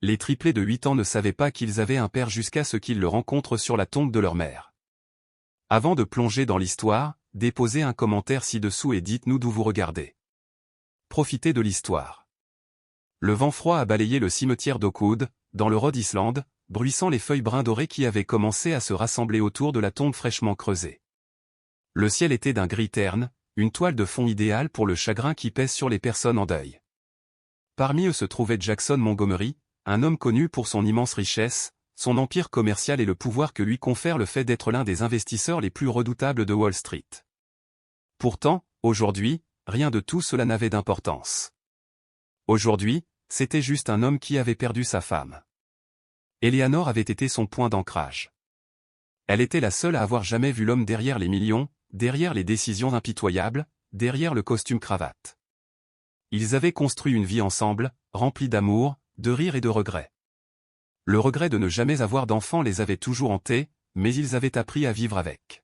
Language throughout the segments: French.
Les triplés de 8 ans ne savaient pas qu'ils avaient un père jusqu'à ce qu'ils le rencontrent sur la tombe de leur mère. Avant de plonger dans l'histoire, déposez un commentaire ci-dessous et dites-nous d'où vous regardez. Profitez de l'histoire. Le vent froid a balayé le cimetière d'Oakwood, dans le Rhode Island, bruissant les feuilles brun dorées qui avaient commencé à se rassembler autour de la tombe fraîchement creusée. Le ciel était d'un gris terne, une toile de fond idéale pour le chagrin qui pèse sur les personnes en deuil. Parmi eux se trouvait Jackson Montgomery, un homme connu pour son immense richesse, son empire commercial et le pouvoir que lui confère le fait d'être l'un des investisseurs les plus redoutables de Wall Street. Pourtant, aujourd'hui, rien de tout cela n'avait d'importance. Aujourd'hui, c'était juste un homme qui avait perdu sa femme. Eleanor avait été son point d'ancrage. Elle était la seule à avoir jamais vu l'homme derrière les millions, derrière les décisions impitoyables, derrière le costume cravate. Ils avaient construit une vie ensemble, remplie d'amour, de rire et de regrets. Le regret de ne jamais avoir d'enfant les avait toujours hantés, mais ils avaient appris à vivre avec.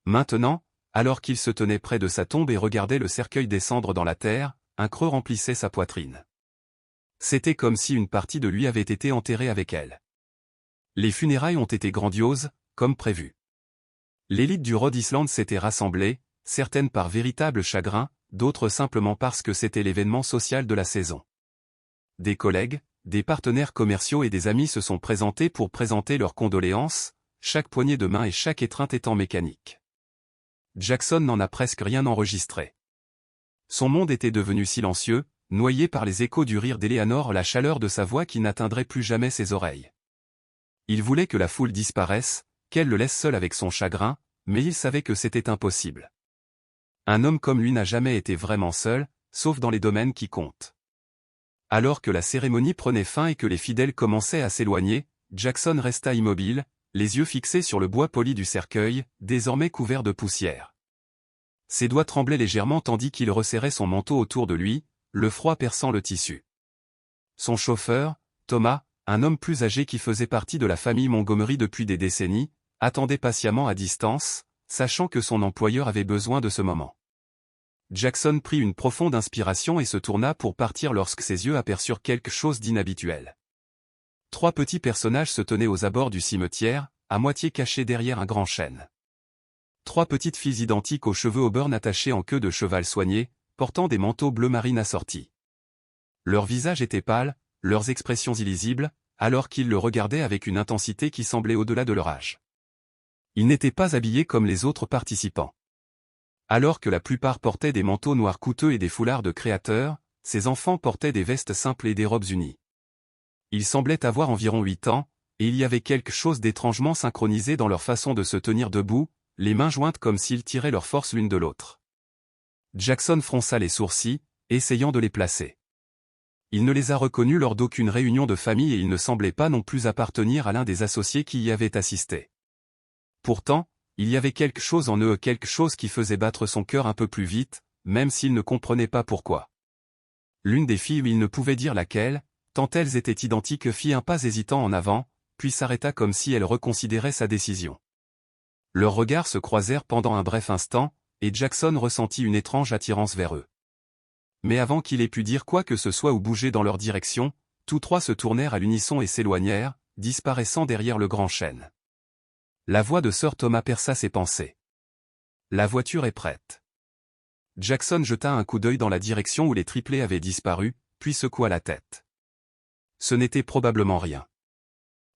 Maintenant, alors qu'il se tenait près de sa tombe et regardait le cercueil descendre dans la terre, un creux remplissait sa poitrine. C'était comme si une partie de lui avait été enterrée avec elle. Les funérailles ont été grandioses, comme prévu. L'élite du Rhode Island s'était rassemblée, certaines par véritable chagrin, d'autres simplement parce que c'était l'événement social de la saison. Des collègues, des partenaires commerciaux et des amis se sont présentés pour présenter leurs condoléances, chaque poignée de main et chaque étreinte étant mécanique. Jackson n'en a presque rien enregistré. Son monde était devenu silencieux, noyé par les échos du rire d'Eleanor, la chaleur de sa voix qui n'atteindrait plus jamais ses oreilles. Il voulait que la foule disparaisse, qu'elle le laisse seul avec son chagrin, mais il savait que c'était impossible. Un homme comme lui n'a jamais été vraiment seul, sauf dans les domaines qui comptent. Alors que la cérémonie prenait fin et que les fidèles commençaient à s'éloigner, Jackson resta immobile, les yeux fixés sur le bois poli du cercueil, désormais couvert de poussière. Ses doigts tremblaient légèrement tandis qu'il resserrait son manteau autour de lui, le froid perçant le tissu. Son chauffeur, Thomas, un homme plus âgé qui faisait partie de la famille Montgomery depuis des décennies, attendait patiemment à distance, sachant que son employeur avait besoin de ce moment. Jackson prit une profonde inspiration et se tourna pour partir lorsque ses yeux aperçurent quelque chose d'inhabituel. 3 petits personnages se tenaient aux abords du cimetière, à moitié cachés derrière un grand chêne. 3 petites filles identiques aux cheveux auburn attachés en queue de cheval soignée, portant des manteaux bleu marine assortis. Leurs visages étaient pâles, leurs expressions illisibles, alors qu'ils le regardaient avec une intensité qui semblait au-delà de leur âge. Ils n'étaient pas habillés comme les autres participants. Alors que la plupart portaient des manteaux noirs coûteux et des foulards de créateurs, ces enfants portaient des vestes simples et des robes unies. Ils semblaient avoir environ 8 ans, et il y avait quelque chose d'étrangement synchronisé dans leur façon de se tenir debout, les mains jointes comme s'ils tiraient leur force l'une de l'autre. Jackson fronça les sourcils, essayant de les placer. Il ne les a reconnus lors d'aucune réunion de famille et ils ne semblaient pas non plus appartenir à l'un des associés qui y avait assisté. Pourtant, il y avait quelque chose en eux, quelque chose qui faisait battre son cœur un peu plus vite, même s'il ne comprenait pas pourquoi. L'une des filles, il ne pouvait dire laquelle, tant elles étaient identiques, fit un pas hésitant en avant, puis s'arrêta comme si elle reconsidérait sa décision. Leurs regards se croisèrent pendant un bref instant, et Jackson ressentit une étrange attirance vers eux. Mais avant qu'il ait pu dire quoi que ce soit ou bouger dans leur direction, tous 3 se tournèrent à l'unisson et s'éloignèrent, disparaissant derrière le grand chêne. La voix de Sir Thomas perça ses pensées. La voiture est prête. Jackson jeta un coup d'œil dans la direction où les triplés avaient disparu, puis secoua la tête. Ce n'était probablement rien.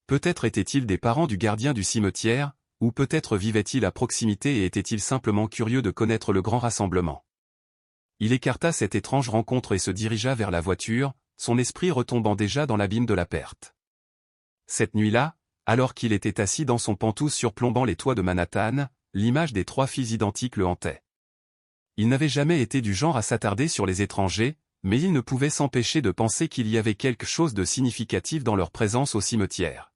Peut-être étaient-ils des parents du gardien du cimetière, ou peut-être vivaient-ils à proximité et étaient-ils simplement curieux de connaître le grand rassemblement. Il écarta cette étrange rencontre et se dirigea vers la voiture, son esprit retombant déjà dans l'abîme de la perte. Cette nuit-là, alors qu'il était assis dans son pantouse surplombant les toits de Manhattan, l'image des 3 filles identiques le hantait. Il n'avait jamais été du genre à s'attarder sur les étrangers, mais il ne pouvait s'empêcher de penser qu'il y avait quelque chose de significatif dans leur présence au cimetière.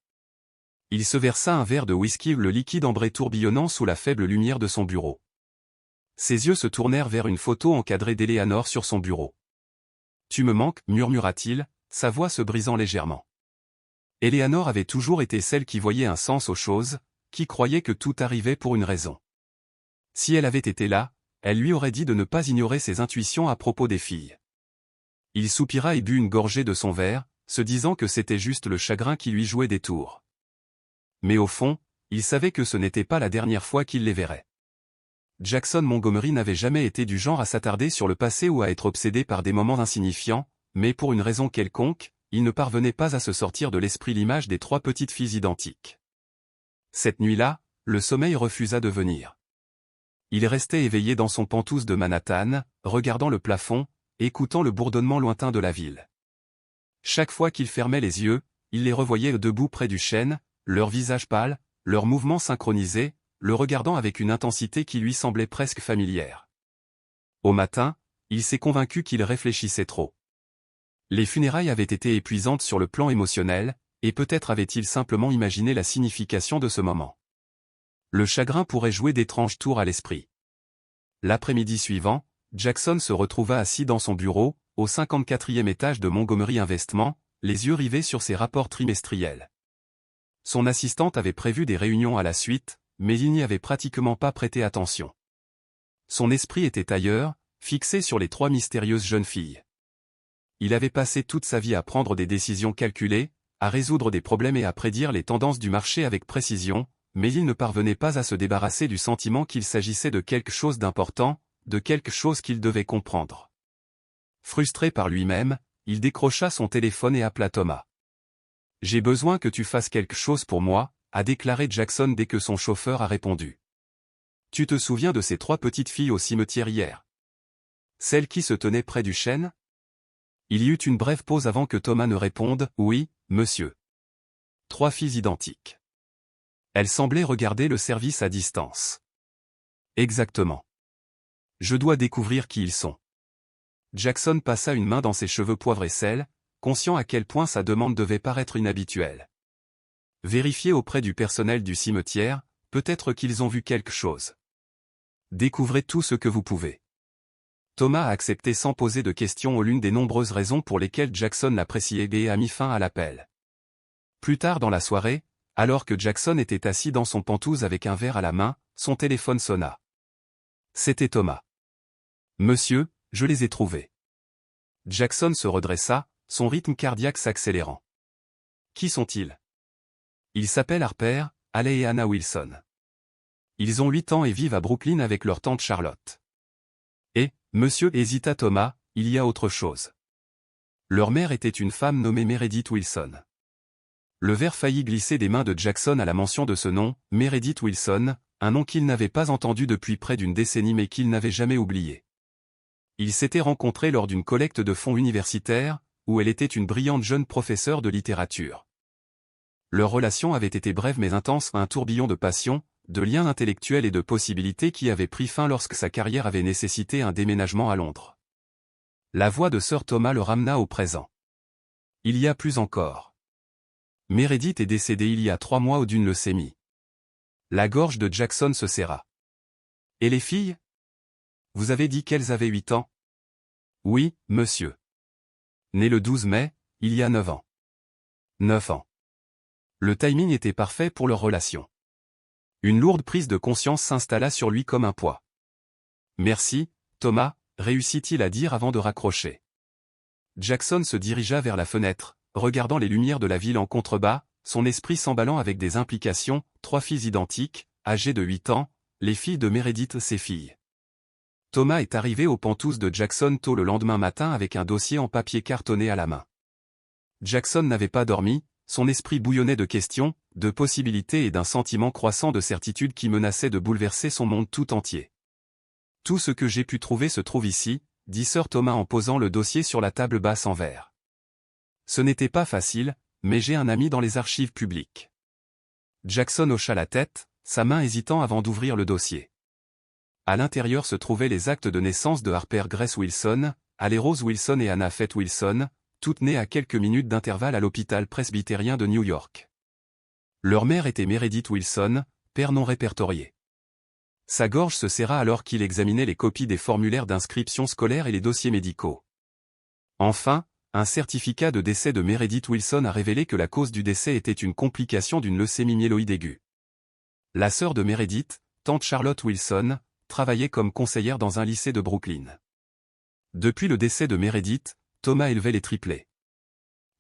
Il se versa un verre de whisky, le liquide ambré tourbillonnant sous la faible lumière de son bureau. Ses yeux se tournèrent vers une photo encadrée d'Eleanor sur son bureau. « Tu me manques » murmura-t-il, sa voix se brisant légèrement. Eleanor avait toujours été celle qui voyait un sens aux choses, qui croyait que tout arrivait pour une raison. Si elle avait été là, elle lui aurait dit de ne pas ignorer ses intuitions à propos des filles. Il soupira et but une gorgée de son verre, se disant que c'était juste le chagrin qui lui jouait des tours. Mais au fond, il savait que ce n'était pas la dernière fois qu'il les verrait. Jackson Montgomery n'avait jamais été du genre à s'attarder sur le passé ou à être obsédé par des moments insignifiants, mais pour une raison quelconque, il ne parvenait pas à se sortir de l'esprit l'image des 3 petites filles identiques. Cette nuit-là, le sommeil refusa de venir. Il restait éveillé dans son penthouse de Manhattan, regardant le plafond, écoutant le bourdonnement lointain de la ville. Chaque fois qu'il fermait les yeux, il les revoyait debout près du chêne, leurs visages pâles, leurs mouvements synchronisés, le regardant avec une intensité qui lui semblait presque familière. Au matin, il s'est convaincu qu'il réfléchissait trop. Les funérailles avaient été épuisantes sur le plan émotionnel, et peut-être avait-il simplement imaginé la signification de ce moment. Le chagrin pourrait jouer d'étranges tours à l'esprit. L'après-midi suivant, Jackson se retrouva assis dans son bureau, au 54e étage de Montgomery Investment, les yeux rivés sur ses rapports trimestriels. Son assistante avait prévu des réunions à la suite, mais il n'y avait pratiquement pas prêté attention. Son esprit était ailleurs, fixé sur les 3 mystérieuses jeunes filles. Il avait passé toute sa vie à prendre des décisions calculées, à résoudre des problèmes et à prédire les tendances du marché avec précision, mais il ne parvenait pas à se débarrasser du sentiment qu'il s'agissait de quelque chose d'important, de quelque chose qu'il devait comprendre. Frustré par lui-même, il décrocha son téléphone et appela Thomas. « J'ai besoin que tu fasses quelque chose pour moi », a déclaré Jackson dès que son chauffeur a répondu. « Tu te souviens de ces 3 petites filles au cimetière hier? Celles qui se tenaient près du chêne ?» Il y eut une brève pause avant que Thomas ne réponde « Oui, monsieur. » 3 filles identiques. Elles semblaient regarder le service à distance. « Exactement. Je dois découvrir qui ils sont. » Jackson passa une main dans ses cheveux poivre et sel, conscient à quel point sa demande devait paraître inhabituelle. Vérifiez auprès du personnel du cimetière, peut-être qu'ils ont vu quelque chose. Découvrez tout ce que vous pouvez. Thomas a accepté sans poser de questions aux l'une des nombreuses raisons pour lesquelles Jackson l'appréciait et a mis fin à l'appel. Plus tard dans la soirée, alors que Jackson était assis dans son penthouse avec un verre à la main, son téléphone sonna. C'était Thomas. « Monsieur, je les ai trouvés. » Jackson se redressa, son rythme cardiaque s'accélérant. « Qui sont-ils? » Ils s'appellent Harper, Haley et Anna Wilson. Ils ont 8 ans et vivent à Brooklyn avec leur tante Charlotte. Et, monsieur, hésita Thomas, il y a autre chose. Leur mère était une femme nommée Meredith Wilson. Le verre faillit glisser des mains de Jackson à la mention de ce nom, Meredith Wilson, un nom qu'il n'avait pas entendu depuis près d'une décennie mais qu'il n'avait jamais oublié. Ils s'étaient rencontrés lors d'une collecte de fonds universitaire, où elle était une brillante jeune professeure de littérature. Leur relation avait été brève mais intense, un tourbillon de passion, de liens intellectuels et de possibilités qui avait pris fin lorsque sa carrière avait nécessité un déménagement à Londres. La voix de Sir Thomas le ramena au présent. Il y a plus encore. Meredith est décédée il y a 3 mois d'une leucémie. La gorge de Jackson se serra. Et les filles? Vous avez dit qu'elles avaient 8 ans? Oui, monsieur. Né le 12 mai, il y a 9 ans. 9 ans. Le timing était parfait pour leur relation. Une lourde prise de conscience s'installa sur lui comme un poids. Merci, Thomas, réussit-il à dire avant de raccrocher. Jackson se dirigea vers la fenêtre, regardant les lumières de la ville en contrebas, son esprit s'emballant avec des implications, 3 filles identiques, âgées de 8 ans, les filles de Meredith ses filles. Thomas est arrivé au penthouse de Jackson tôt le lendemain matin avec un dossier en papier cartonné à la main. Jackson n'avait pas dormi, son esprit bouillonnait de questions, de possibilités et d'un sentiment croissant de certitude qui menaçait de bouleverser son monde tout entier. « Tout ce que j'ai pu trouver se trouve ici », dit Sir Thomas en posant le dossier sur la table basse en verre. Ce n'était pas facile, mais j'ai un ami dans les archives publiques. Jackson hocha la tête, sa main hésitant avant d'ouvrir le dossier. À l'intérieur se trouvaient les actes de naissance de Harper Grace Wilson, Haley Rose Wilson et Anna Faith Wilson, toutes nées à quelques minutes d'intervalle à l'hôpital presbytérien de New York. Leur mère était Meredith Wilson, père non répertorié. Sa gorge se serra alors qu'il examinait les copies des formulaires d'inscription scolaire et les dossiers médicaux. Enfin, un certificat de décès de Meredith Wilson a révélé que la cause du décès était une complication d'une leucémie myéloïde aiguë. La sœur de Meredith, tante Charlotte Wilson, travaillait comme conseillère dans un lycée de Brooklyn. Depuis le décès de Meredith, Thomas élevait les triplés.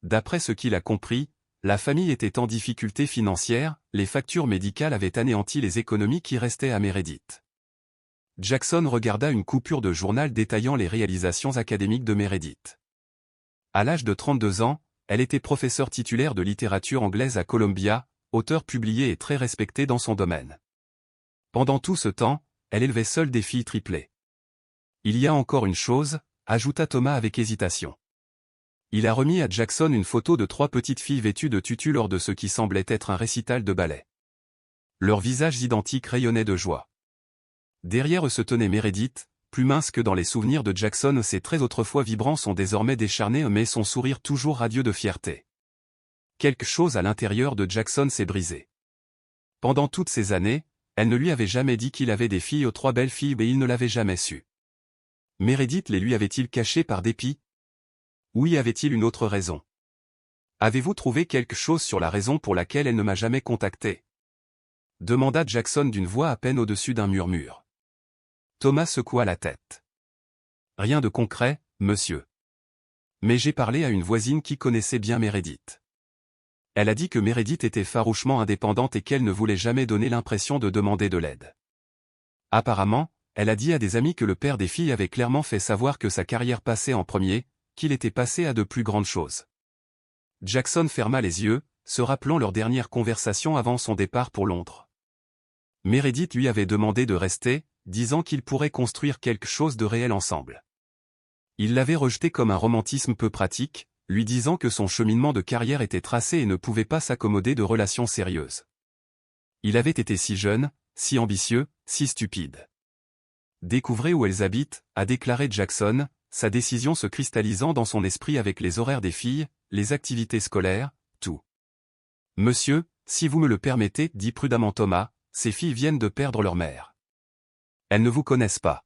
D'après ce qu'il a compris, la famille était en difficulté financière, les factures médicales avaient anéanti les économies qui restaient à Meredith. Jackson regarda une coupure de journal détaillant les réalisations académiques de Meredith. À l'âge de 32 ans, elle était professeure titulaire de littérature anglaise à Columbia, auteure publiée et très respectée dans son domaine. Pendant tout ce temps, elle élevait seule des filles triplées. Il y a encore une chose, ajouta Thomas avec hésitation. Il a remis à Jackson une photo de 3 petites filles vêtues de tutu lors de ce qui semblait être un récital de ballet. Leurs visages identiques rayonnaient de joie. Derrière eux se tenait Meredith, plus mince que dans les souvenirs de Jackson. Ses traits autrefois vibrants sont désormais décharnés mais son sourire toujours radieux de fierté. Quelque chose à l'intérieur de Jackson s'est brisé. Pendant toutes ces années, elle ne lui avait jamais dit qu'il avait des filles aux 3 belles filles et il ne l'avait jamais su. Meredith les lui avait-il cachées par dépit? Ou y avait-il une autre raison? Avez-vous trouvé quelque chose sur la raison pour laquelle elle ne m'a jamais contacté? Demanda Jackson d'une voix à peine au-dessus d'un murmure. Thomas secoua la tête. Rien de concret, monsieur. Mais j'ai parlé à une voisine qui connaissait bien Meredith. Elle a dit que Meredith était farouchement indépendante et qu'elle ne voulait jamais donner l'impression de demander de l'aide. Apparemment, elle a dit à des amis que le père des filles avait clairement fait savoir que sa carrière passait en premier, qu'il était passé à de plus grandes choses. Jackson ferma les yeux, se rappelant leur dernière conversation avant son départ pour Londres. Meredith lui avait demandé de rester, disant qu'ils pourraient construire quelque chose de réel ensemble. Il l'avait rejeté comme un romantisme peu pratique, lui disant que son cheminement de carrière était tracé et ne pouvait pas s'accommoder de relations sérieuses. Il avait été si jeune, si ambitieux, si stupide. Découvrez où elles habitent, a déclaré Jackson, sa décision se cristallisant dans son esprit avec les horaires des filles, les activités scolaires, tout. Monsieur, si vous me le permettez, dit prudemment Thomas, ces filles viennent de perdre leur mère. Elles ne vous connaissent pas.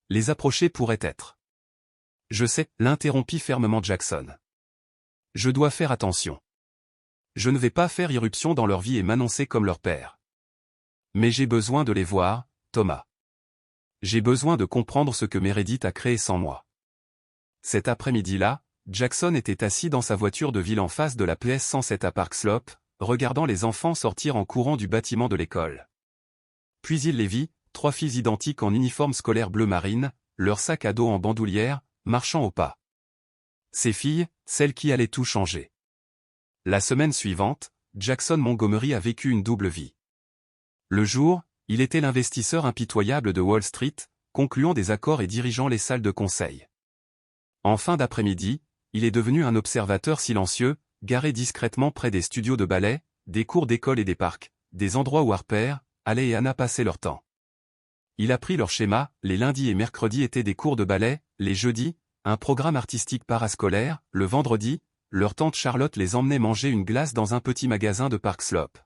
Les approcher pourrait être. Je sais, l'interrompit fermement Jackson. Je dois faire attention. Je ne vais pas faire irruption dans leur vie et m'annoncer comme leur père. Mais j'ai besoin de les voir, Thomas. J'ai besoin de comprendre ce que Meredith a créé sans moi. Cet après-midi-là, Jackson était assis dans sa voiture de ville en face de la PS 107 à Park Slope, regardant les enfants sortir en courant du bâtiment de l'école. Puis il les vit, 3 filles identiques en uniforme scolaire bleu marine, leur sac à dos en bandoulière, marchant au pas. Ces filles, celles qui allaient tout changer. La semaine suivante, Jackson Montgomery a vécu une double vie. Le jour, il était l'investisseur impitoyable de Wall Street, concluant des accords et dirigeant les salles de conseil. En fin d'après-midi, il est devenu un observateur silencieux, garé discrètement près des studios de ballet, des cours d'école et des parcs, des endroits où Harper, Halley et Anna passaient leur temps. Il a pris leur schéma, les lundis et mercredis étaient des cours de ballet, les jeudis, un programme artistique parascolaire, le vendredi, leur tante Charlotte les emmenait manger une glace dans un petit magasin de Park Slope.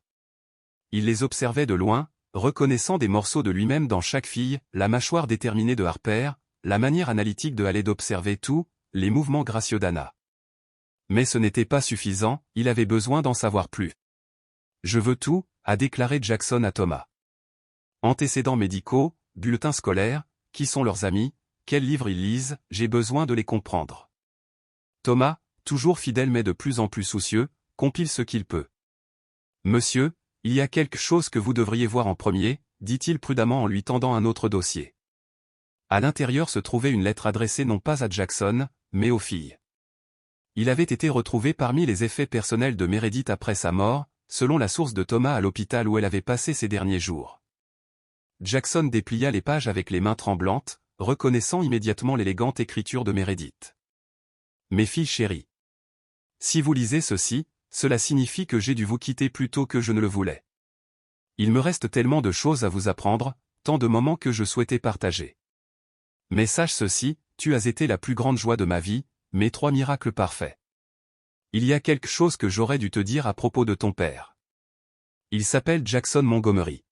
Il les observait de loin, reconnaissant des morceaux de lui-même dans chaque fille, la mâchoire déterminée de Harper, la manière analytique de Halley d'observer tout, les mouvements gracieux d'Anna. Mais ce n'était pas suffisant, il avait besoin d'en savoir plus. Je veux tout, a déclaré Jackson à Thomas. Antécédents médicaux, bulletins scolaires, qui sont leurs amis, quels livres ils lisent, j'ai besoin de les comprendre. Thomas, toujours fidèle mais de plus en plus soucieux, compile ce qu'il peut. Monsieur, il y a quelque chose que vous devriez voir en premier, dit-il prudemment en lui tendant un autre dossier. À l'intérieur se trouvait une lettre adressée non pas à Jackson, mais aux filles. Il avait été retrouvé parmi les effets personnels de Meredith après sa mort, selon la source de Thomas à l'hôpital où elle avait passé ses derniers jours. Jackson déplia les pages avec les mains tremblantes, reconnaissant immédiatement l'élégante écriture de Meredith. Mes filles chéries. Si vous lisez ceci, cela signifie que j'ai dû vous quitter plus tôt que je ne le voulais. Il me reste tellement de choses à vous apprendre, tant de moments que je souhaitais partager. Mais sache ceci, tu as été la plus grande joie de ma vie, mes 3 miracles parfaits. Il y a quelque chose que j'aurais dû te dire à propos de ton père. Il s'appelle Jackson Montgomery.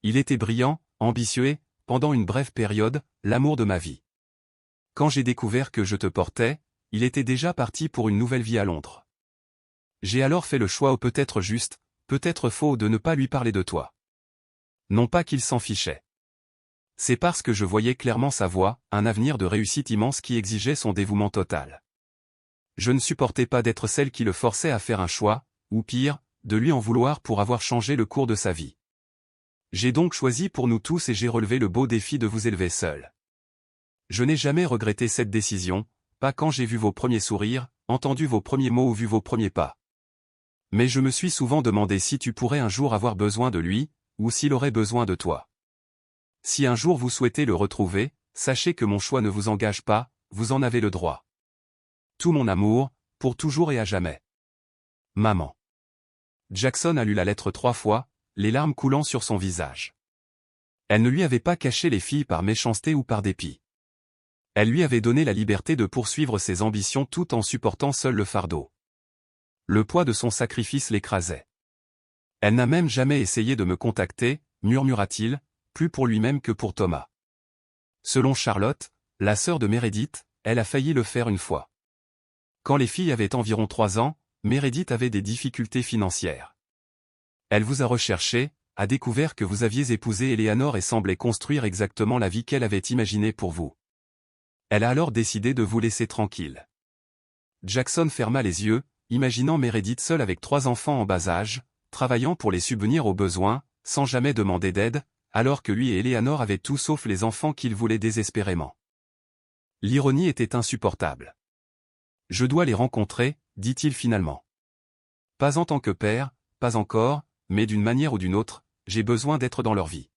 Il était brillant, ambitieux et, pendant une brève période, l'amour de ma vie. Quand j'ai découvert que je te portais, il était déjà parti pour une nouvelle vie à Londres. J'ai alors fait le choix peut-être juste, peut-être faux de ne pas lui parler de toi. Non pas qu'il s'en fichait. C'est parce que je voyais clairement sa voie, un avenir de réussite immense qui exigeait son dévouement total. Je ne supportais pas d'être celle qui le forçait à faire un choix, ou pire, de lui en vouloir pour avoir changé le cours de sa vie. J'ai donc choisi pour nous tous et j'ai relevé le beau défi de vous élever seul. Je n'ai jamais regretté cette décision, pas quand j'ai vu vos premiers sourires, entendu vos premiers mots ou vu vos premiers pas. Mais je me suis souvent demandé si tu pourrais un jour avoir besoin de lui, ou s'il aurait besoin de toi. Si un jour vous souhaitez le retrouver, sachez que mon choix ne vous engage pas, vous en avez le droit. Tout mon amour, pour toujours et à jamais. Maman. Jackson a lu la lettre 3 fois, les larmes coulant sur son visage. Elle ne lui avait pas caché les filles par méchanceté ou par dépit. Elle lui avait donné la liberté de poursuivre ses ambitions tout en supportant seul le fardeau. Le poids de son sacrifice l'écrasait. Elle n'a même jamais essayé de me contacter, murmura-t-il, plus pour lui-même que pour Thomas. Selon Charlotte, la sœur de Meredith, elle a failli le faire une fois. Quand les filles avaient environ 3 ans, Meredith avait des difficultés financières. Elle vous a recherché, a découvert que vous aviez épousé Eleanor et semblait construire exactement la vie qu'elle avait imaginée pour vous. Elle a alors décidé de vous laisser tranquille. Jackson ferma les yeux, imaginant Meredith seule avec 3 enfants en bas âge, travaillant pour les subvenir aux besoins, sans jamais demander d'aide, alors que lui et Eleanor avaient tout sauf les enfants qu'ils voulaient désespérément. L'ironie était insupportable. Je dois les rencontrer, dit-il finalement. Pas en tant que père, pas encore, mais d'une manière ou d'une autre, j'ai besoin d'être dans leur vie.